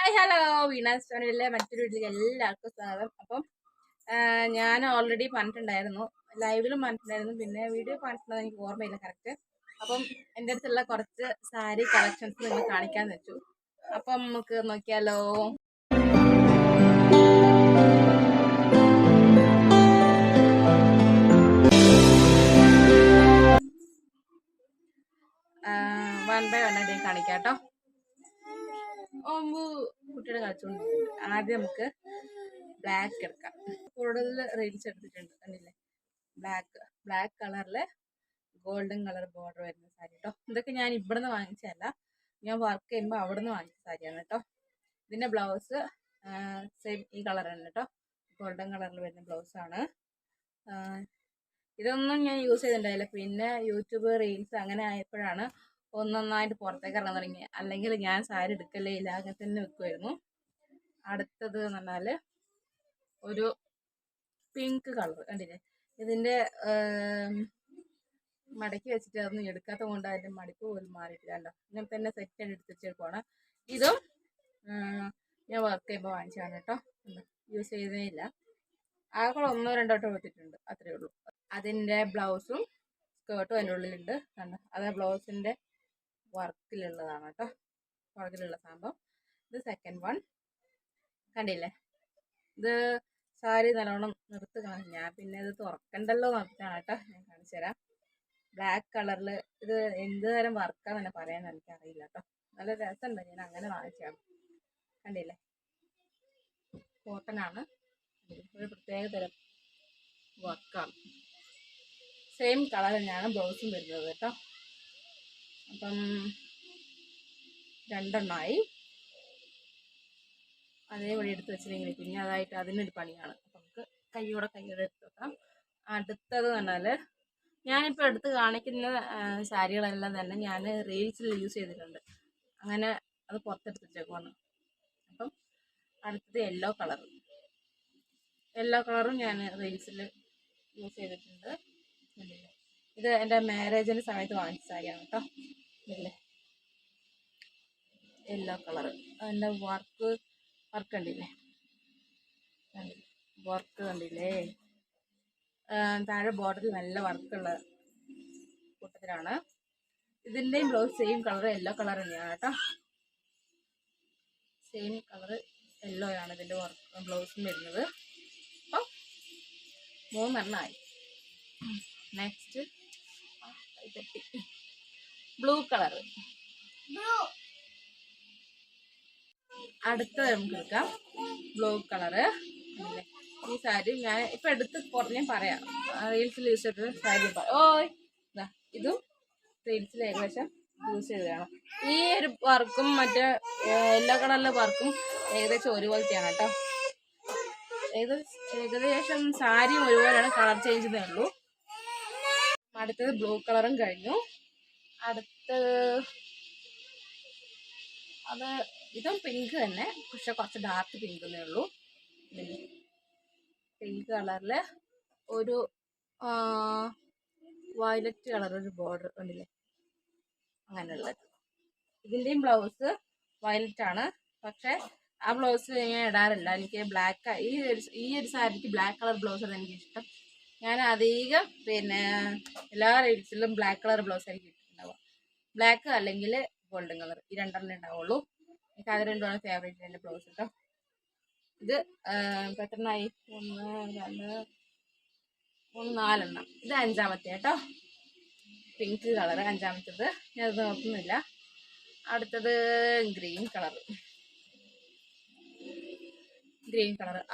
Hi hello Veena's ചാനലിലെ മറ്റൊരു വീട്ടിലേക്ക് എല്ലാവർക്കും സ്വാഗതം. അപ്പം ഞാൻ ഓൾറെഡി പറഞ്ഞിട്ടുണ്ടായിരുന്നു, ലൈവിലും പറഞ്ഞിട്ടുണ്ടായിരുന്നു, പിന്നെ വീഡിയോ പറഞ്ഞിട്ടുള്ളത് എനിക്ക് ഓർമ്മയില്ല കറക്റ്റ്. അപ്പം എൻ്റെ അടുത്തുള്ള കുറച്ച് സാരി കളക്ഷൻസ് നിങ്ങൾ കാണിക്കാന്ന് വെച്ചു. അപ്പം നമുക്ക് നോക്കിയാലോ. വൺ ബൈ വൺ ആയിട്ട് കാണിക്കാം കേട്ടോ. കുട്ടിയുടെ കളിച്ചുകൊണ്ടിരിക്കുന്നുണ്ട്. ആദ്യം നമുക്ക് ബ്ലാക്ക് എടുക്കാം. കൂടുതൽ റീൽസ് എടുത്തിട്ടുണ്ട്, കണ്ടില്ലേ? ബ്ലാക്ക് കളറില് ഗോൾഡൻ കളർ ബോർഡർ വരുന്ന സാരി കേട്ടോ. ഇതൊക്കെ ഞാൻ ഇവിടുന്ന് വാങ്ങിച്ചതല്ല, ഞാൻ വർക്ക് ചെയ്യുമ്പോൾ അവിടെ നിന്ന് വാങ്ങിച്ച സാരിയാണ് കേട്ടോ. ഇതിന്റെ ബ്ലൗസ് സെയിം ഈ കളറാണ് കേട്ടോ, ഗോൾഡൻ കളറിൽ വരുന്ന ബ്ലൗസാണ്. ഇതൊന്നും ഞാൻ യൂസ് ചെയ്തിട്ടുണ്ടായില്ല, പിന്നെ യൂട്യൂബ് റീൽസ് അങ്ങനെ ആയപ്പോഴാണ് ഒന്നൊന്നായിട്ട് പുറത്തേക്ക് ഇറങ്ങാൻ തുടങ്ങി. അല്ലെങ്കിൽ ഞാൻ സാരി എടുക്കലേ ഇല്ല, അങ്ങനെ തന്നെ വെക്കുമായിരുന്നു. അടുത്തത് എന്ന് പറഞ്ഞാൽ ഒരു പിങ്ക് കളർ കണ്ടില്ലേ? ഇതിൻ്റെ മടക്കി വെച്ചിട്ട് അതൊന്നും എടുക്കാത്ത കൊണ്ട് അതിൻ്റെ മടിപ്പ് പോലും മാറിയിട്ടില്ല കേട്ടോ. ഇങ്ങനെ തന്നെ സെറ്റ് ആയിട്ട് എടുത്തിട്ടേക്കുവാണ്. ഇതും ഞാൻ വർക്ക് ചെയ്യുമ്പോൾ വാങ്ങിച്ചതാണ് കേട്ടോ. യൂസ് ചെയ്തേ ഇല്ല, ആകെ ഒന്നോ രണ്ടോ വട്ടം എടുത്തിട്ടുണ്ട്, അത്രയേ ഉള്ളൂ. അതിൻ്റെ ബ്ലൗസും സ്കേർട്ടും അതിൻ്റെ ഉള്ളിലുണ്ട് കണ്ടോ. അത് ബ്ലൗസിൻ്റെ വർക്കിലുള്ളതാണ് കേട്ടോ, വർക്കിലുള്ള സംഭവം. ഇത് സെക്കൻഡ് വൺ കണ്ടില്ലേ? ഇത് സാരി നല്ലോണം നിർത്ത് കാണും. ഞാൻ പിന്നെ ഇത് തുറക്കണ്ടല്ലോ നിർത്തിയാണ് കേട്ടോ, ഞാൻ കാണിച്ചു തരാം. ബ്ലാക്ക് കളറിൽ ഇത് എന്ത് തരം വർക്കാന്ന് തന്നെ പറയാൻ എനിക്കറിയില്ല കേട്ടോ. നല്ല രസമുണ്ട്, ഞാൻ അങ്ങനെ വാങ്ങിച്ചാണ്. കണ്ടില്ലേ? കോട്ടൺ ആണ്, ഒരു പ്രത്യേക തരം വർക്കാണ്. സെയിം കളർ തന്നെയാണ് ബ്ലൗസും വരുന്നത് കേട്ടോ. അപ്പം രണ്ടെണ്ണമായി അതേപടി എടുത്ത് വെച്ചില്ലെങ്കിൽ പിന്നെ അതായിട്ട് അതിനൊരു പണിയാണ്. അപ്പം നമുക്ക് കൈയോടെ എടുത്ത് വെക്കാം. അടുത്തത് പറഞ്ഞാൽ ഞാനിപ്പോൾ എടുത്ത് കാണിക്കുന്ന സാരികളെല്ലാം തന്നെ ഞാൻ റീൽസിൽ യൂസ് ചെയ്തിട്ടുണ്ട്, അങ്ങനെ അത് പുറത്തെടുത്ത് വെച്ചേക്കുവാണ്. അപ്പം അടുത്തത് യെല്ലോ കളറും ഞാൻ റീൽസിൽ യൂസ് ചെയ്തിട്ടുണ്ട്. ഇത് എൻ്റെ മാരേജിൻ്റെ സമയത്ത് വാങ്ങിച്ച സാരിയാണ് കേട്ടോ. ഇല്ലേ? യെല്ലോ കളർ അതിൻ്റെ വർക്ക് കണ്ടില്ലേ? വർക്ക് കണ്ടില്ലേ? താഴെ ബോർഡറിൽ നല്ല വർക്കുള്ള കൂട്ടത്തിലാണ്. ഇതിൻ്റെയും blouse same colour yellow colour തന്നെയാണ് കേട്ടോ. സെയിം കളർ യെല്ലോ ആണ് ഇതിൻ്റെ വർക്ക് ബ്ലൗസും വരുന്നത്. അപ്പം 3 എണ്ണമായി. Next blue colour. അടുത്തത് നമുക്ക് എടുക്കാം ബ്ലൂ കളറ്. ഈ സാരി ഞാൻ ഇപ്പം എടുത്ത് ഞാൻ പറയാം, റീൽസിൽ യൂസ് ചെയ്തിട്ട് സാരി ഇതും റീൽസിൽ ഏകദേശം യൂസ് ചെയ്തതാണ്. ഈ ഒരു വർക്കും മറ്റേ യെല്ലോ കളറിലെ വർക്കും ഏകദേശം ഒരുപോലത്തെയാണ് കേട്ടോ. ഏകദേശം സാരിയും ഒരുപോലെയാണ്, കളർ ചേഞ്ച് ചെയ്തേ ഉള്ളൂ. അടുത്തത് ബ്ലൂ കളറും കഴിഞ്ഞു. അടുത്തത് ഇതും പിങ്ക് തന്നെ, പക്ഷെ കുറച്ച് ഡാർക്ക് പിങ്ക് എന്നേ ഉള്ളൂ. പിങ്ക് കളറിൽ ഒരു വയലറ്റ് കളർ ഒരു ബോർഡർ കണ്ടില്ലേ? അങ്ങനെയുള്ളത്. ഇതിൻ്റെയും ബ്ലൗസ് വയലറ്റ് ആണ്, പക്ഷെ ആ ബ്ലൗസ് ഞാൻ ഇടാറില്ല. എനിക്ക് ബ്ലാക്ക് ഈ ഒരു സാരിക്ക് ബ്ലാക്ക് കളർ ബ്ലൗസാണ് എനിക്കിഷ്ടം. ഞാൻ അധികം പിന്നെ എല്ലാ റീൽസിലും ബ്ലാക്ക് കളർ ബ്ലൗസ് ആയിരിക്കും ഇട്ടിട്ടുണ്ടാവുക. ബ്ലാക്ക് അല്ലെങ്കിൽ ഗോൾഡൻ കളർ, ഈ രണ്ടെണ്ണം ഉണ്ടാവുള്ളൂ. എനിക്ക് അത് രണ്ടുമാണ് ഫേവറേറ്റ് എൻ്റെ ബ്ലൗസ് കേട്ടോ. ഇത് പെട്ടെന്നായി 1 2 3 4 എണ്ണം. ഇത് 5-മത്തെ കേട്ടോ, പിങ്ക് കളർ 5-മത്തേത്. ഞാനത് നോക്കുന്നില്ല. അടുത്തത് ഗ്രീൻ കളർ.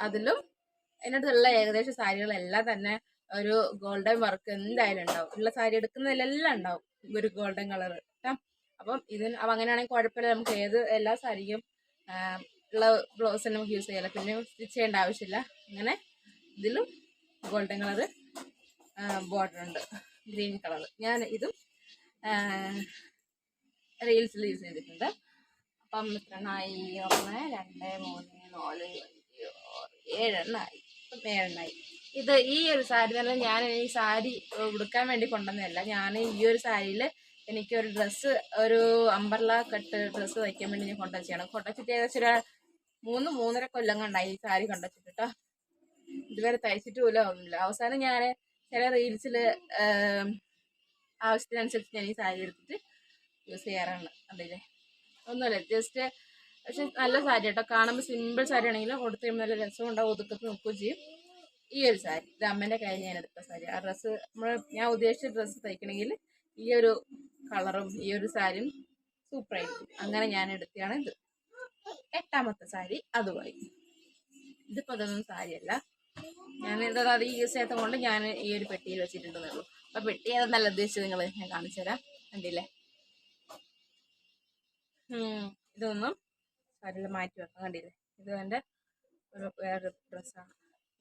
അതിലും എൻ്റെ അടുത്തുള്ള ഏകദേശം സാരികളെല്ലാം തന്നെ ഒരു ഗോൾഡൻ വർക്ക് എന്തായാലും ഉണ്ടാവും. ഉള്ള സാരി എടുക്കുന്നതിലെല്ലാം ഉണ്ടാവും ഒരു ഗോൾഡൻ കളർ കേട്ടോ. അപ്പം അങ്ങനെയാണെങ്കിൽ കുഴപ്പമില്ല, നമുക്ക് എല്ലാ സാരിക്കും ഉള്ള ബ്ലൗസ് നമുക്ക് യൂസ് ചെയ്യാമല്ലോ, പിന്നെ സ്റ്റിച്ച് ചെയ്യേണ്ട ആവശ്യമില്ല. അങ്ങനെ ഇതിലും ഗോൾഡൻ കളർ ബോർഡർ ഉണ്ട്, ഗ്രീൻ കളർ. ഞാൻ ഇതും റീൽസിൽ യൂസ് ചെയ്തിട്ടുണ്ട്. അപ്പം എത്രണ്ണായി? 1 2 3 4 5 6 7 എണ്ണമായി. ഇപ്പം 7 എണ്ണമായി. ഈ ഒരു സാരി തന്നെ ഞാൻ ഈ സാരി ഉടുക്കാൻ വേണ്ടി കൊണ്ടുവന്നതല്ല. ഞാൻ ഈ ഒരു സാരിയിൽ എനിക്കൊരു ഡ്രസ്സ്, ഒരു അംബർല കട്ട് ഡ്രസ്സ് തയ്ക്കാൻ വേണ്ടി ഞാൻ കൊണ്ടുവച്ചാണ്. കൊണ്ടുവച്ചിട്ട് ഏകദേശം മൂന്നര കൊല്ലം കണ്ടായി ഈ സാരി കണ്ടുവച്ചിട്ട് കേട്ടോ. ഇതുവരെ തയ്ച്ചിട്ട് പോലും ആവുന്നില്ല. അവസാനം ഞാൻ ചില റീൽസിൽ ആവശ്യത്തിനനുസരിച്ച് ഞാൻ ഈ സാരി എടുത്തിട്ട് യൂസ് ചെയ്യാറാണ്. അതില്ലേ ഒന്നുമില്ല, ജസ്റ്റ് പക്ഷെ നല്ല സാരി കേട്ടോ. കാണുമ്പോൾ സിമ്പിൾ സാരി ആണെങ്കിലും കൊടുത്തു കഴിയുമ്പോൾ നല്ല രസം ഉണ്ടാവും, ഒതുക്കത്ത് നിൽക്കുകയും ചെയ്യും. ഈ ഒരു സാരി ഇത് അമ്മേൻ്റെ കയ്യിൽ ഞാൻ എടുത്ത സാരി. ആ ഡ്രസ്സ് ഞാൻ ഉദ്ദേശിച്ച ഡ്രസ്സ് തയ്ക്കണമെങ്കിൽ ഈ ഒരു കളറും ഈ ഒരു സാരിയും സൂപ്പറായിരിക്കും. അങ്ങനെ ഞാൻ എടുത്തതാണ് ഇത്. 8ാമത്തെ സാരി അതുമായി. ഇതിപ്പോൾ അതൊന്നും സാരിയല്ല, ഞാൻ എന്താ അത് യൂസ് ചെയ്യാത്ത കൊണ്ട് ഞാൻ ഈ ഒരു പെട്ടിയിൽ വെച്ചിട്ടുണ്ടെന്നേ ഉള്ളൂ. അപ്പോൾ പെട്ടി ഏതെന്നല്ല ഉദ്ദേശിച്ചത്, നിങ്ങൾ ഞാൻ കാണിച്ചു തരാം. കണ്ടില്ലേ, ഇതൊന്നും സാരിയിൽ മാറ്റി വെക്കാം. കണ്ടില്ലേ, ഇത് എൻ്റെ ഒരു വേറൊരു ഡ്രസ്സാണ്.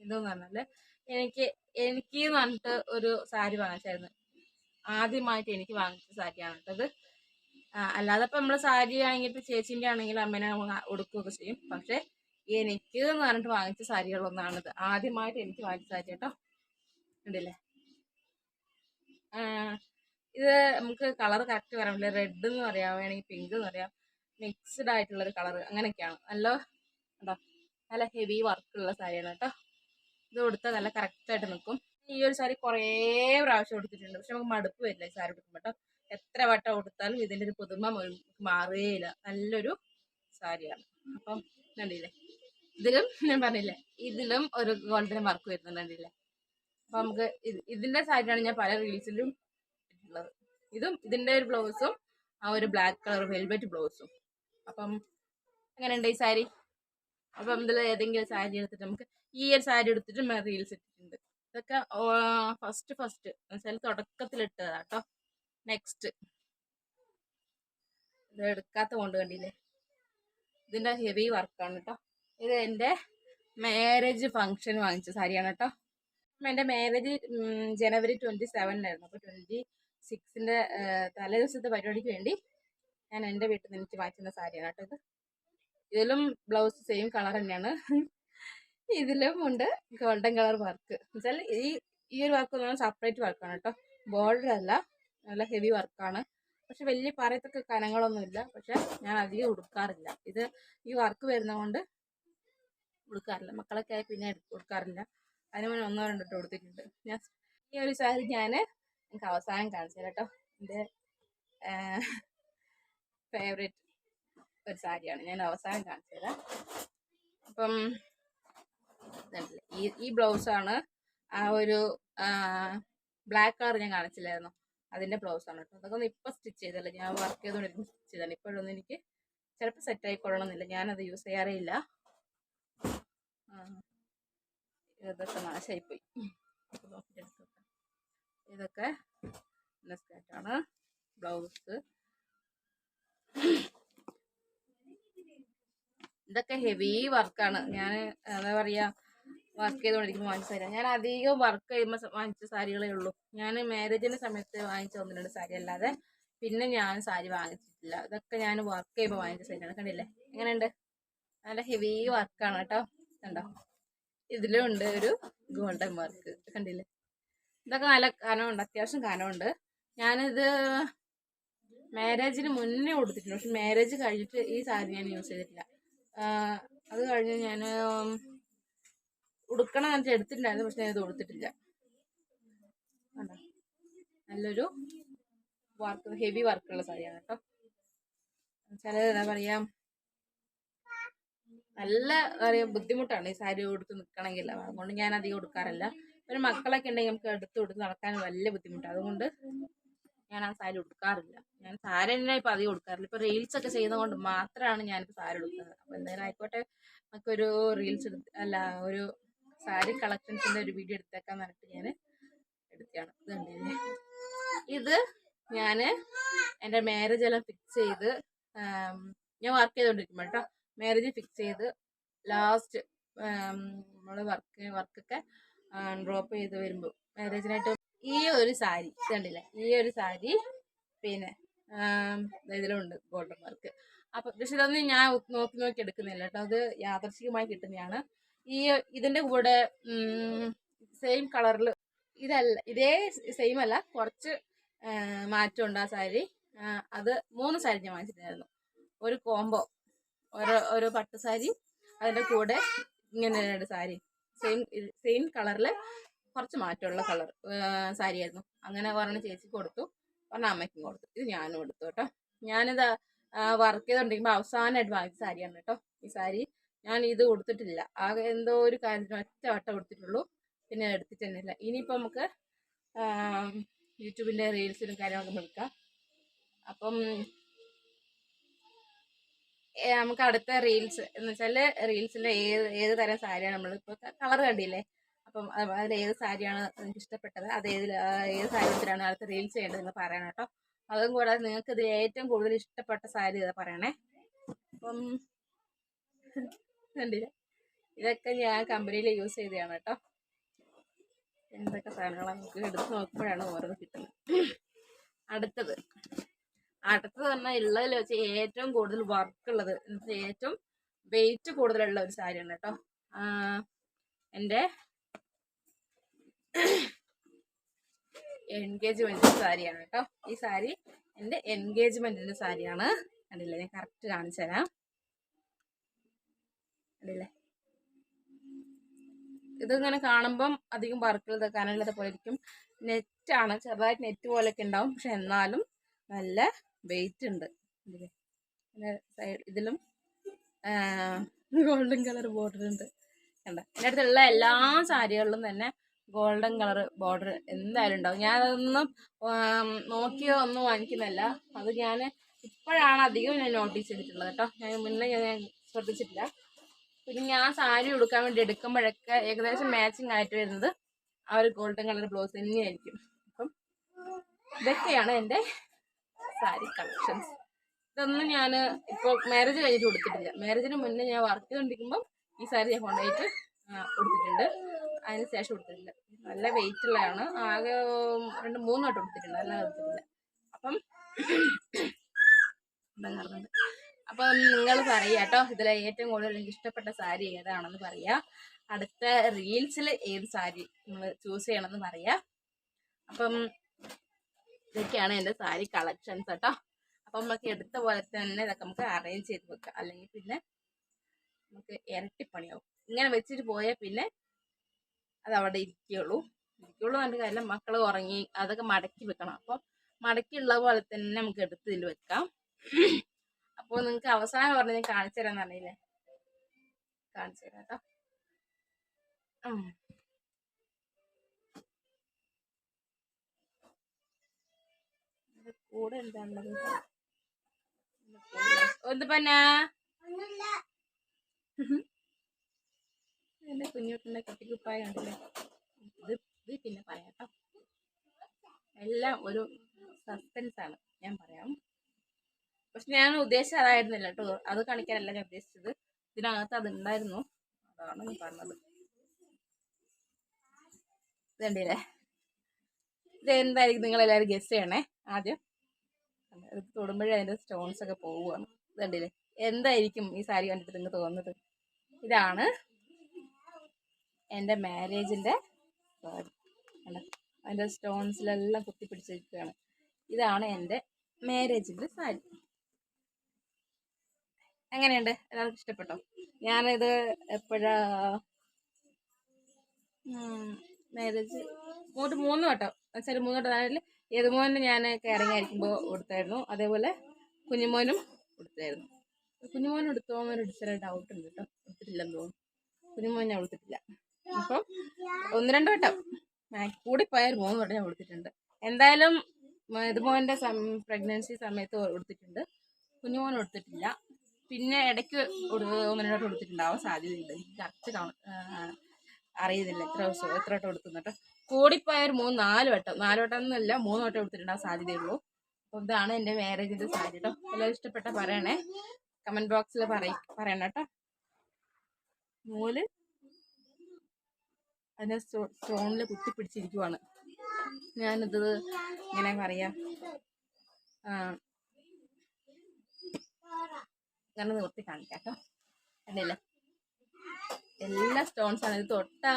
ഇതെന്ന് പറഞ്ഞാൽ എനിക്ക് എന്ന് പറഞ്ഞിട്ട് ഒരു സാരി വാങ്ങിച്ചായിരുന്നു. ആദ്യമായിട്ട് എനിക്ക് വാങ്ങിച്ച സാരിയാണ് കേട്ടത്. അല്ലാതെ ഇപ്പം നമ്മൾ സാരി ആണെങ്കിൽ ചേച്ചീൻ്റെ ആണെങ്കിൽ അമ്മേനെ ഉടുക്കുകയൊക്കെ ചെയ്യും. പക്ഷെ എനിക്ക് എന്ന് പറഞ്ഞിട്ട് വാങ്ങിച്ച സാരികളൊന്നാണിത്. ആദ്യമായിട്ട് എനിക്ക് വാങ്ങിച്ച സാരി കേട്ടോ. കണ്ടില്ലേ, ഇത് നമുക്ക് കളർ കറക്റ്റ് പറയാൻ പറ്റില്ല. റെഡ് എന്ന് പറയാം, വേണമെങ്കിൽ പിങ്ക് എന്ന് പറയാം, മിക്സ്ഡ് ആയിട്ടുള്ളൊരു കളർ അങ്ങനെയൊക്കെയാണ്. നല്ല ഹെവി വർക്കുള്ള സാരിയാണ് കേട്ടോ. ഇത് കൊടുത്താൽ നല്ല കറക്റ്റായിട്ട് നിൽക്കും. ഈ ഒരു സാരി കുറേ പ്രാവശ്യം കൊടുത്തിട്ടുണ്ട്, പക്ഷെ നമുക്ക് മടുപ്പ് വരില്ല ഈ സാരി കൊടുക്കുമ്പോൾ കേട്ടോ. എത്ര വട്ടം കൊടുത്താലും ഇതിൻ്റെ ഒരു പുതുമ മാറുകയില്ല. നല്ലൊരു സാരിയാണ്. അപ്പം കണ്ടില്ലേ, ഇതിലും ഞാൻ പറഞ്ഞില്ലേ, ഇതിലും ഒരു ഗോൾഡൻ വർക്ക് വരുന്നുണ്ട്. കണ്ടില്ലേ, അപ്പം നമുക്ക് ഇതിൻ്റെ സാരിയാണ് ഞാൻ പല റീൽസിലും ഇട്ടിട്ടുള്ളത്. ഇതിൻ്റെ ഒരു ബ്ലൗസും ആ ഒരു ബ്ലാക്ക് കളർ വെൽവെറ്റ് ബ്ലൗസും. അപ്പം എങ്ങനെയുണ്ട് ഈ സാരി? അപ്പം ഇതിൽ ഏതെങ്കിലും സാരി എടുത്തിട്ട് നമുക്ക് ഈ ഒരു സാരി എടുത്തിട്ട് റീൽസ് ഇട്ടിട്ടുണ്ട്. ഇതൊക്കെ ഫസ്റ്റ് എന്നുവെച്ചാൽ തുടക്കത്തിലിട്ടതാ കേട്ടോ. നെക്സ്റ്റ് ഇത് എടുക്കാത്ത കൊണ്ട് കണ്ടില്ലേ, ഇതിൻ്റെ ഹെവി വർക്കാണ് കേട്ടോ. ഇത് എൻ്റെ മാരേജ് ഫങ്ഷൻ വാങ്ങിച്ച സാരിയാണ് കേട്ടോ. എൻ്റെ മാരേജ് ജനുവരി 27 അപ്പോൾ 26 തലേ ദിവസത്തെ പരിപാടിക്ക് വേണ്ടി ഞാൻ എൻ്റെ വീട്ടിൽ നിന്ന് എനിക്ക് വാങ്ങിച്ചിരുന്ന സാരിയാണ് കേട്ടോ ഇത്. ഇതിലും ബ്ലൗസ് സെയിം കളർ തന്നെയാണ്. ഇതിലും ഉണ്ട് ഗോൾഡൻ കളർ വർക്ക്. എന്നുവെച്ചാൽ ഈ ഒരു വർക്ക് എന്ന് പറഞ്ഞാൽ സെപ്പറേറ്റ് വർക്കാണ് കേട്ടോ, ബോർഡർ അല്ല. നല്ല ഹെവി വർക്കാണ്. പക്ഷെ വലിയ പറയത്തൊക്കെ കനങ്ങളൊന്നുമില്ല. പക്ഷെ ഞാൻ അധികം ഉടുക്കാറില്ല. ഈ വർക്ക് വരുന്നതുകൊണ്ട് ഉടുക്കാറില്ല. മക്കളൊക്കെ ആയി പിന്നെ ഉടുക്കാറില്ല. അതിന് മുന്നേ 1-2 ഇട്ട് കൊടുത്തിട്ടുണ്ട്. ഞാൻ ഈ ഒരു സാരി എനിക്ക് അവസാനം കാണിച്ചു തരാം കേട്ടോ. എൻ്റെ ഫേവറേറ്റ് ഒരു സാരിയാണ്, ഞാൻ അവസാനം കാണിച്ചു തരാം. അപ്പം ഈ ബ്ലൗസാണ് ആ ഒരു ബ്ലാക്ക് കളർ ഞാൻ കാണിച്ചില്ലായിരുന്നു, അതിൻ്റെ ബ്ലൗസാണ് കേട്ടോ. അതൊക്കെ ഒന്ന് ഇപ്പം സ്റ്റിച്ച് ചെയ്തല്ല, ഞാൻ വർക്ക് ചെയ്തുകൊണ്ടിരിക്കും സ്റ്റിച്ച് ചെയ്താണ്. ഇപ്പോഴൊന്നും എനിക്ക് ചിലപ്പോൾ സെറ്റായിക്കൊള്ളണമെന്നില്ല, ഞാനത് യൂസ് ചെയ്യാറേ ഇല്ല. ഇതൊക്കെ നാശമായിപ്പോയി. ഇതൊക്കെ സ്കേർട്ടാണ്, ബ്ലൗസ്. ഇതൊക്കെ ഹെവി വർക്കാണ്. ഞാൻ എന്താ പറയുക, വർക്ക് ചെയ്തുകൊണ്ടിരിക്കുമ്പോൾ വാങ്ങിച്ച സാരിയാണ്. ഞാൻ അധികം വർക്ക് ചെയ്യുമ്പോൾ വാങ്ങിച്ച സാരികളേ ഉള്ളൂ. ഞാൻ മാരേജിൻ്റെ സമയത്ത് വാങ്ങിച്ച 1-2 സാരി അല്ലാതെ പിന്നെ ഞാൻ സാരി വാങ്ങിച്ചിട്ടില്ല. ഇതൊക്കെ ഞാൻ വർക്ക് ചെയ്യുമ്പോൾ വാങ്ങിച്ച സാരിയാണ്. കണ്ടില്ലേ എങ്ങനെയുണ്ട്, നല്ല ഹെവി വർക്കാണ് കേട്ടോ. കണ്ടോ, ഇതിലും ഉണ്ട് ഒരു ഗോൾഡൻ വർക്ക്. കണ്ടില്ലേ, ഇതൊക്കെ നല്ല കനമുണ്ട്, അത്യാവശ്യം കനമുണ്ട്. ഞാനിത് മാരേജിന് മുന്നേ കൊടുത്തിട്ടുണ്ട്, പക്ഷെ മാരേജ് കഴിഞ്ഞിട്ട് ഈ സാരി ഞാൻ യൂസ് ചെയ്തിട്ടില്ല. അത് കഴിഞ്ഞ് ഞാൻ ഉടുക്കണം എന്നിട്ട് എടുത്തിട്ടുണ്ടായിരുന്നു, പക്ഷെ ഞാനത് കൊടുത്തിട്ടില്ല. നല്ലൊരു വർക്ക്, ഹെവി വർക്കുള്ള സാരിയാണ് കേട്ടോ. ചില എന്താ പറയാ, നല്ല ബുദ്ധിമുട്ടാണ് ഈ സാരി കൊടുത്ത് നിൽക്കണമെങ്കിൽ. അതുകൊണ്ട് ഞാൻ അധികം കൊടുക്കാറില്ല. പിന്നെ മക്കളൊക്കെ ഉണ്ടെങ്കിൽ നമുക്ക് എടുത്ത് കൊടുത്ത് നടക്കാൻ വലിയ ബുദ്ധിമുട്ടാണ്. അതുകൊണ്ട് ഞാൻ ആ സാരി ഉടുക്കാറില്ല. ഞാൻ സാരി തന്നെ ഇപ്പം അധികം ഉടുക്കാറില്ല. ഇപ്പോൾ റീൽസ് ഒക്കെ ചെയ്യുന്നത് കൊണ്ട് മാത്രമാണ് ഞാനിപ്പോൾ സാരി ഉടുക്കുന്നത്. അപ്പോൾ എന്തായാലും ആയിക്കോട്ടെ, നമുക്കൊരു റീൽസ് ഒരു സാരി കളക്ഷൻസിൻ്റെ ഒരു വീഡിയോ എടുത്തേക്കാന്ന് പറഞ്ഞിട്ട് ഞാൻ എടുക്കുകയാണ്. ഇത് കണ്ടില്ലേ, ഇത് ഞാൻ എൻ്റെ മാരേജ് എല്ലാം ഫിക്സ് ചെയ്ത് ഞാൻ വർക്ക് ചെയ്തുകൊണ്ടിരിക്കുമ്പോൾ കേട്ടോ, മാരേജ് ഫിക്സ് ചെയ്ത് ലാസ്റ്റ് നമ്മൾ വർക്കൊക്കെ ഡ്രോപ്പ് ചെയ്ത് വരുമ്പോൾ മാരേജിനായിട്ട് ഈ ഒരു സാരി കണ്ടില്ലേ, ഈ ഒരു സാരി പിന്നെ ഇതിലുണ്ട് ഗോൾഡൻ വർക്ക്. അപ്പം പക്ഷെ ഇതൊന്നും ഞാൻ നോക്കി എടുക്കുന്നില്ല കേട്ടോ, അത് യാദൃശ്ചികമായി കിട്ടുന്നതാണ്. ഇതിൻ്റെ കൂടെ സെയിം കളറിൽ ഇതേ സെയിം അല്ല, കുറച്ച് മാറ്റമുണ്ട് ആ സാരി. അത് 3 സാരി ഞാൻ വാങ്ങിച്ചിട്ടുണ്ടായിരുന്നു. ഒരു കോംബോ, ഒരു പട്ട് സാരി, അതിൻ്റെ കൂടെ ഇങ്ങനെ ഒരു സാരി സെയിം കളറിൽ കുറച്ച് മാറ്റമുള്ള കളർ സാരിയായിരുന്നു. അങ്ങനെ പറഞ്ഞ ചേച്ചിക്ക് കൊടുത്തു, പറഞ്ഞ അമ്മയ്ക്കും കൊടുത്തു. ഇത് ഞാനും എടുത്തു കേട്ടോ. ഞാനിത് വർക്ക് ചെയ്തുകൊണ്ടിരിക്കുമ്പോൾ അവസാനമായിട്ട് വാങ്ങിച്ച സാരിയാണ് കേട്ടോ ഈ സാരി. ഞാൻ ഇത് കൊടുത്തിട്ടില്ല, ആകെ എന്തോ ഒരു കാര്യത്തിന് ഒറ്റ വട്ടം കൊടുത്തിട്ടുള്ളൂ, പിന്നെ എടുത്തിട്ട് തന്നെ ഇല്ല. ഇനിയിപ്പോൾ നമുക്ക് യൂട്യൂബിൻ്റെ റീൽസിലും കാര്യങ്ങളൊക്കെ എടുക്കാം. അപ്പം നമുക്ക് അടുത്ത റീൽസ് എന്ന് വെച്ചാൽ റീൽസിൻ്റെ ഏത് തരം സാരിയാണ് നമ്മളിപ്പോൾ കളർ കണ്ടില്ലേ, അപ്പം അതിൽ ഏത് സാരിയാണ് നിങ്ങൾക്ക് ഇഷ്ടപ്പെട്ടത്, അത് ഏത് സാരി എടുത്തിട്ടാണ് അടുത്ത റീൽസ് ചെയ്യേണ്ടത് നിങ്ങൾ പറയണം കേട്ടോ. അതും കൂടാതെ നിങ്ങൾക്ക് ഇതിൽ ഏറ്റവും കൂടുതൽ ഇഷ്ടപ്പെട്ട സാരി ഇതാ പറയണേ. അപ്പം കണ്ടില്ല, ഇതൊക്കെ ഞാൻ കമ്പനിയിൽ യൂസ് ചെയ്തതാണ് കേട്ടോ. എന്തൊക്കെ സാധനങ്ങളാണ് നമുക്ക് എടുത്ത് നോക്കുമ്പോഴാണ് ഓരോന്ന് കിട്ടുന്നത്. അടുത്തത് പറഞ്ഞാൽ ഉള്ളതിൽ വെച്ച് ഏറ്റവും കൂടുതൽ വർക്കുള്ളത്, ഏറ്റവും വെയിറ്റ് കൂടുതലുള്ള ഒരു സാരിയാണ് കേട്ടോ. എൻ്റെ എൻഗേജ്മെൻറ്റിൻ്റെ സാരിയാണ് കേട്ടോ. ഈ സാരി എൻ്റെ എൻഗേജ്മെൻറ്റിൻ്റെ സാരിയാണ്. കണ്ടില്ലേ, ഞാൻ കറക്റ്റ് കാണിച്ചു തരാം. കണ്ടില്ലേ, ഇതിങ്ങനെ കാണുമ്പം അധികം വർക്കുള്ളത് കനലില്ലാത്ത പോലെ ഇരിക്കും. നെറ്റാണ്, ചെറുതായിട്ട് നെറ്റ് പോലെയൊക്കെ ഉണ്ടാവും, പക്ഷെ എന്നാലും നല്ല വെയിറ്റ് ഉണ്ട്. ഇതിലും ഗോൾഡൻ കളർ ബോർഡർ ഉണ്ട്. കണ്ട, എൻ്റെ അടുത്തുള്ള എല്ലാ സാരികളിലും തന്നെ ഗോൾഡൻ കളർ ബോർഡർ എന്തായാലും ഉണ്ടാവും. ഞാനതൊന്നും നോക്കിയോ ഒന്നും വാങ്ങിക്കുന്നില്ല, അത് ഞാൻ ഇപ്പോഴാണ് അധികം ഞാൻ നോട്ടീസ് ചെയ്തിട്ടുള്ളത് കേട്ടോ. ഞാൻ മുന്നേ ഞാൻ ശ്രദ്ധിച്ചിട്ടില്ല. പിന്നെ ഞാൻ സാരി ഉടുക്കാൻ വേണ്ടി എടുക്കുമ്പോഴൊക്കെ ഏകദേശം മാച്ചിങ് ആയിട്ട് വരുന്നത് ആ ഒരു ഗോൾഡൻ കളർ ബ്ലൗസ് തന്നെയായിരിക്കും. അപ്പം ഇതൊക്കെയാണ് എൻ്റെ സാരി കളക്ഷൻസ്. ഇതൊന്നും ഞാൻ ഇപ്പോൾ മാരേജ് കഴിഞ്ഞിട്ട് കൊടുത്തിട്ടില്ല. മാരേജിന് മുന്നേ ഞാൻ വർക്ക് ചെയ്തുകൊണ്ടിരിക്കുമ്പം ഈ സാരി ഞാൻ കൊണ്ടുപോയിട്ട് കൊടുത്തിട്ടുണ്ട്, അതിന് ശേഷം കൊടുത്തിട്ടില്ല. നല്ല വെയിറ്റ് ഉള്ളതാണ്, ആകെ 2-3 വട്ടം കൊടുത്തിട്ടുണ്ട്, അല്ലാതെ കൊടുത്തിട്ടില്ല. അപ്പം എന്താ പറഞ്ഞത്, അപ്പം നിങ്ങൾ പറയുക കേട്ടോ, ഇതിലെ ഏറ്റവും കൂടുതൽ എനിക്ക് ഇഷ്ടപ്പെട്ട സാരി ഏതാണെന്ന് പറയുക. അടുത്ത റീൽസിൽ ഏത് സാരി നിങ്ങൾ ചൂസ് ചെയ്യണമെന്ന് പറയുക. അപ്പം ഇതൊക്കെയാണ് എൻ്റെ സാരി കളക്ഷൻസ് കേട്ടോ. അപ്പം നമുക്ക് എടുത്ത പോലെ തന്നെ ഇതൊക്കെ നമുക്ക് അറേഞ്ച് ചെയ്ത് വെക്കാം, അല്ലെങ്കിൽ പിന്നെ നമുക്ക് ഇരട്ടിപ്പണിയാവും. ഇങ്ങനെ വെച്ചിട്ട് പോയാൽ പിന്നെ അത് അവിടെ ഇരിക്കുള്ളൂ നല്ല കാര്യം. മക്കൾ ഉറങ്ങി അതൊക്കെ മടക്കി വെക്കണം. അപ്പം മടക്കിയുള്ള പോലെ തന്നെ നമുക്ക് എടുത്ത് ഇതിൽ വെക്കാം. അപ്പോൾ നിങ്ങൾക്ക് അവസാനം പറഞ്ഞ് ഞാൻ കാണിച്ചു തരാമെന്ന് അറിയില്ലേ, കാണിച്ചു തരാം കേട്ടോ. കൂടെ എന്താണുള്ളത്, ഒന്ന് പന്ന എന്റെ കുഞ്ഞുട്ടിന്റെ കട്ടിക്കുപ്പായ കണ്ടില്ലേ. ഇത് പിന്നെ പറയാം കേട്ടോ, എല്ലാം ഒരു സസ്പെൻസ് ആണ്, ഞാൻ പറയാം. പക്ഷെ ഞാൻ ഉദ്ദേശിച്ചത് അതായിരുന്നില്ല കേട്ടോ, അത് കാണിക്കാനല്ല ഞാൻ ഉദ്ദേശിച്ചത്. ഇതിനകത്ത് അതുണ്ടായിരുന്നു, അതാണ് ഞാൻ പറഞ്ഞത്. ഇത് കണ്ടില്ലേ, ഇത് എന്തായിരിക്കും നിങ്ങളെല്ലാവരും ഗസ് ചെയ്യണേ. ആദ്യം ഇത് തൊടുമ്പോഴേ അതിൻ്റെ സ്റ്റോൺസ് ഒക്കെ പോവുകയാണ്. ഇത് കണ്ടില്ലേ, എന്തായിരിക്കും ഈ സാരി കണ്ടിട്ട് നിങ്ങൾക്ക് തോന്നുന്നത്? ഇതാണ് എൻ്റെ മാരേജിൻ്റെ സാരി. അതിൻ്റെ സ്റ്റോൺസിലെല്ലാം കുത്തിപ്പിടിച്ചിരിക്കുകയാണ്. ഇതാണ് എൻ്റെ മാരേജിൻ്റെ സാരി. എങ്ങനെയുണ്ട്, എല്ലാവർക്കും ഇഷ്ടപ്പെട്ടോ? ഞാനിത് എപ്പോഴാ മാരേജ് 3 വട്ടം വെച്ചാൽ 3 വട്ടം ആണെങ്കിൽ യദുമോന് ഞാൻ കയറിങ് ആയിരിക്കുമ്പോൾ കൊടുത്തായിരുന്നു, അതേപോലെ കുഞ്ഞുമോനും കൊടുത്തായിരുന്നു. കുഞ്ഞുമോൻ എടുത്തോന്നൊരു ചെറിയ ഡൗട്ട് ഉണ്ട് കേട്ടോ, എടുത്തിട്ടില്ലെന്ന് തോന്നുന്നു. കുഞ്ഞുമോൻ ഞാൻ കൊടുത്തിട്ടില്ല. അപ്പം 1-2 വട്ടം, കൂടിപ്പോയാൽ 3 വട്ടം ഞാൻ കൊടുത്തിട്ടുണ്ട്. എന്തായാലും യദുമോൻ്റെ പ്രഗ്നൻസി സമയത്ത് കൊടുത്തിട്ടുണ്ട്, കുഞ്ഞുമോൻ കൊടുത്തിട്ടില്ല. പിന്നെ ഇടയ്ക്ക് 1-2 വട്ടം കൊടുത്തിട്ടുണ്ടാവാൻ സാധ്യതയുണ്ട്, എനിക്ക് കറക്റ്റ് അറിയുന്നില്ല എത്ര വട്ടം കൊടുക്കുന്നുട്ടോ. കൂടിപ്പോയാൽ 3-4 വട്ടം, 4 വട്ടം എന്നല്ല 3 വട്ടം കൊടുത്തിട്ടുണ്ടാവാൻ സാധ്യതയുള്ളൂ. അപ്പോൾ ഇതാണ് എൻ്റെ മാരേജിൻ്റെ സാരി കേട്ടോ. എല്ലാവരും ഇഷ്ടപ്പെട്ട പറയണേ, കമൻറ്റ് ബോക്സിൽ പറയണം കേട്ടോ. നൂല് അതിൻ്റെ സ്റ്റോണിൽ കുത്തിപ്പിടിച്ചിരിക്കുവാണ്. ഞാനിത് ഇങ്ങനെ പറയാം, ഇങ്ങനെ നിർത്തി കാണിക്കാം കേട്ടോ. കണ്ടില്ലേ, എല്ലാ സ്റ്റോൺസാണ്. ഇത് തൊട്ടാ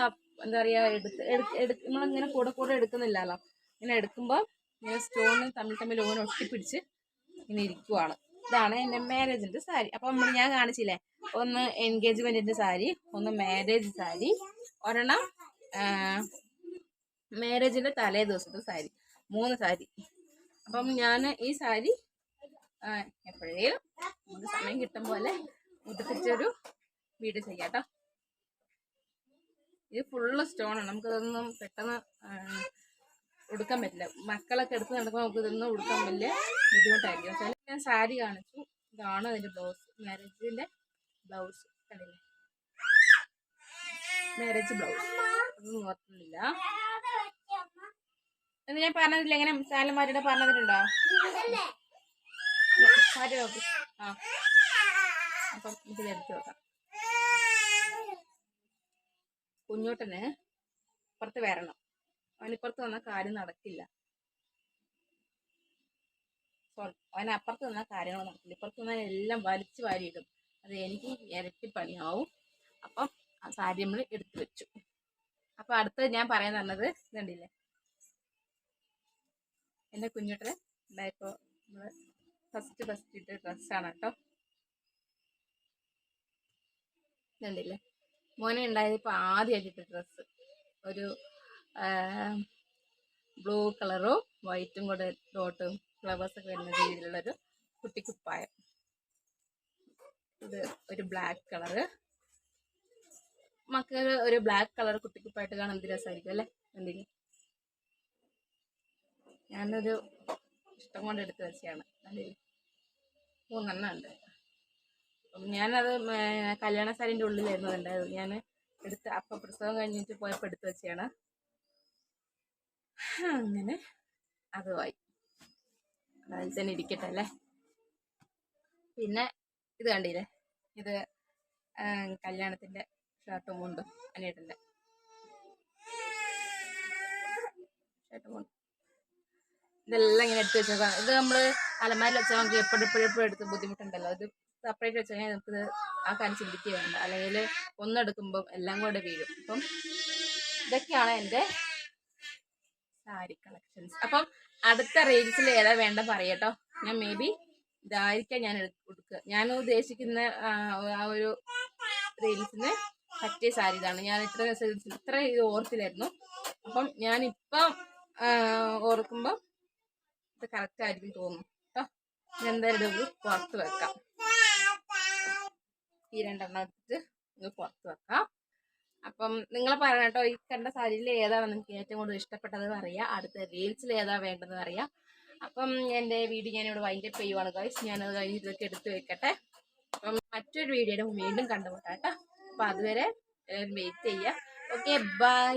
എന്താ പറയുക, നമ്മളിങ്ങനെ കൂടെ എടുക്കുന്നില്ലല്ലോ. ഇങ്ങനെ എടുക്കുമ്പോൾ ഇങ്ങനെ സ്റ്റോണ് തമ്മിൽ ഓനെ ഒട്ടിപ്പിടിച്ച് ഇങ്ങനെ ഇരിക്കുവാണ്. ഇതാണ് എൻ്റെ മാരേജിൻ്റെ സാരി. അപ്പം ഞാൻ കാണിച്ചില്ലേ, ഒന്ന് എൻഗേജ്മെന്റിന്റെ സാരി, ഒന്ന് മാരേജ് സാരി, ഒരെണ്ണം മാരേജിന്റെ തലേ ദിവസത്തെ സാരി, 3 സാരി. അപ്പം ഞാൻ ഈ സാരി എപ്പോഴേലും നമുക്ക് സമയം കിട്ടും പോലെ ഉടുപ്പിച്ചൊരു വീഡിയോ ചെയ്യാം കേട്ടോ. ഇത് ഫുള്ള് സ്റ്റോണാണ്, നമുക്കിതൊന്നും പെട്ടെന്ന് ഉടുക്കാൻ പറ്റില്ല. മക്കളൊക്കെ എടുത്ത് നടക്കുമ്പോൾ നമുക്ക് ഇതൊന്നും ഉടുക്കാൻ വലിയ ബുദ്ധിമുട്ടായിരിക്കും. ചില ഞാൻ സാരി കാണിച്ചു, ഇതാണ് അതിൻ്റെ ബ്ലൗസ്, മാരേജിൻ്റെ ബ്ലൗസ് കണ്ടില്ലേ, മാരേജ് ബ്ലൗസ്. അതൊന്നും ഓർക്കുന്നില്ല എന്ന് ഞാൻ പറഞ്ഞതില്ല. എങ്ങനെ സാലന്മാരുടെ പറഞ്ഞതിട്ടുണ്ടോ? മാറ്റി നോക്ക്. ആ അപ്പം ഇത് എടുത്ത് നോക്കാം. കുഞ്ഞോട്ടന് ഇപ്പുറത്ത് വരണം, അവനിപ്പുറത്ത് വന്നാൽ കാര്യം നടക്കില്ല. സോറി, അവനപ്പുറത്ത് വന്നാൽ കാര്യങ്ങൾ നടക്കില്ല. ഇപ്പുറത്ത് വന്നാൽ എല്ലാം വലിച്ചു വാരിയിടും, അത് എനിക്ക് ഇരട്ടി പണിയാവും. അപ്പം ആ സാരി നമ്മൾ എടുത്തു വെച്ചു. അപ്പം അടുത്തത് ഞാൻ പറയാൻ തന്നത് ഇതുണ്ടില്ലേ, എൻ്റെ കുഞ്ഞോട്ടന് ഉണ്ടായപ്പോൾ നമ്മൾ ഫസ്റ്റ് ഇട്ട ഡ്രസ്സാണ് കേട്ടോ. ഇതുണ്ടില്ലേ, മോനെ ഉണ്ടായത് ഇപ്പോൾ ആദ്യമായിട്ട് ഇട്ട ഡ്രസ്സ്, ഒരു ബ്ലൂ കളറും വൈറ്റും കൂടെ ഡോട്ടും ഫ്ലവേഴ്സൊക്കെ വരുന്ന രീതിയിലുള്ളൊരു കുട്ടിക്കുപ്പായം. ഇത് ഒരു ബ്ലാക്ക് കളറ്, മക്കൾ ഒരു ബ്ലാക്ക് കളർ കുട്ടിക്കുപ്പായിട്ട് കാണാൻ എന്ത് രസമായിരിക്കും അല്ലേ. എന്തിന് ഞാനൊരു ഇഷ്ടം കൊണ്ട് എടുത്ത് വെച്ചാണ്. എന്തിന് 3 ഉണ്ട്. ഞാനത് കല്യാണ സാരിൻ്റെ ഉള്ളിലായിരുന്നു ഉണ്ടായത്. ഞാൻ എടുത്ത് അപ്പം പ്രസവം കഴിഞ്ഞിട്ട് പോയപ്പോൾ എടുത്ത് വെച്ചാണ്. അങ്ങനെ അതുമായി അതിൽ തന്നെ ഇരിക്കട്ടെ അല്ലേ. പിന്നെ ഇത് കണ്ടില്ലേ, ഇത് കല്യാണത്തിൻ്റെ ഷർട്ടും മുണ്ടും, അനിയേട്ടൻ്റെ ഷർട്ടും മുണ്ടും. ഇതെല്ലാം ഇങ്ങനെ എടുത്ത് വെച്ചേക്കാം. ഇത് നമ്മൾ അലമാരിൽ വെച്ചാൽ നമുക്ക് എപ്പോഴും എടുത്ത് ബുദ്ധിമുട്ടുണ്ടല്ലോ. ഇത് സെപ്പറേറ്റ് വെച്ച് കഴിഞ്ഞാൽ നമുക്കിത് ആ കാര്യം ചിന്തിക്കുക വേണ്ട, അല്ലെങ്കിൽ ഒന്നെടുക്കുമ്പം എല്ലാം കൂടെ വീഴും. അപ്പം ഇതൊക്കെയാണ് എൻ്റെ സാരി കളക്ഷൻസ്. അപ്പം അടുത്ത റീൽസിൽ ഏതാ വേണ്ട പറയട്ടോ. ഞാൻ മേ ബി ഇതായിരിക്കാം ഞാൻ കൊടുക്കുക. ഞാൻ ഉദ്ദേശിക്കുന്ന ആ ഒരു റീൽസിന് പറ്റിയ സാരി ഇതാണ്. ഞാൻ ഇത്ര ഇത് ഓർത്തില്ലായിരുന്നു. അപ്പം ഞാനിപ്പം ഓർക്കുമ്പം ഇത് കറക്റ്റ് ആയിരിക്കും തോന്നുന്നു കേട്ടോ. എന്തായാലും പുറത്ത് വെക്കാം, ഈ 2 എണ്ണം എടുത്തിട്ട് ഇത് പുറത്ത് വെക്കാം. അപ്പം നിങ്ങൾ പറയണം കേട്ടോ, ഈ കണ്ട സാരിയിൽ ഏതാണ് നിങ്ങൾക്ക് ഏറ്റവും കൂടുതൽ ഇഷ്ടപ്പെട്ടത് അറിയാം, അടുത്ത റീൽസിൽ ഏതാ വേണ്ടതെന്ന് അറിയാം. അപ്പം എൻ്റെ വീഡിയോ ഞാനിവിടെ വൈൻഡപ്പ് ചെയ്യുവാണ് ഗൈസ്. ഞാനത് കഴിഞ്ഞ് ഇതൊക്കെ എടുത്ത് വെക്കട്ടെ. അപ്പം മറ്റൊരു വീഡിയോയുടെ വീണ്ടും കണ്ടുമുട്ടാം കേട്ടോ. അപ്പം അതുവരെ വെയിറ്റ് ചെയ്യുക. Okay, by.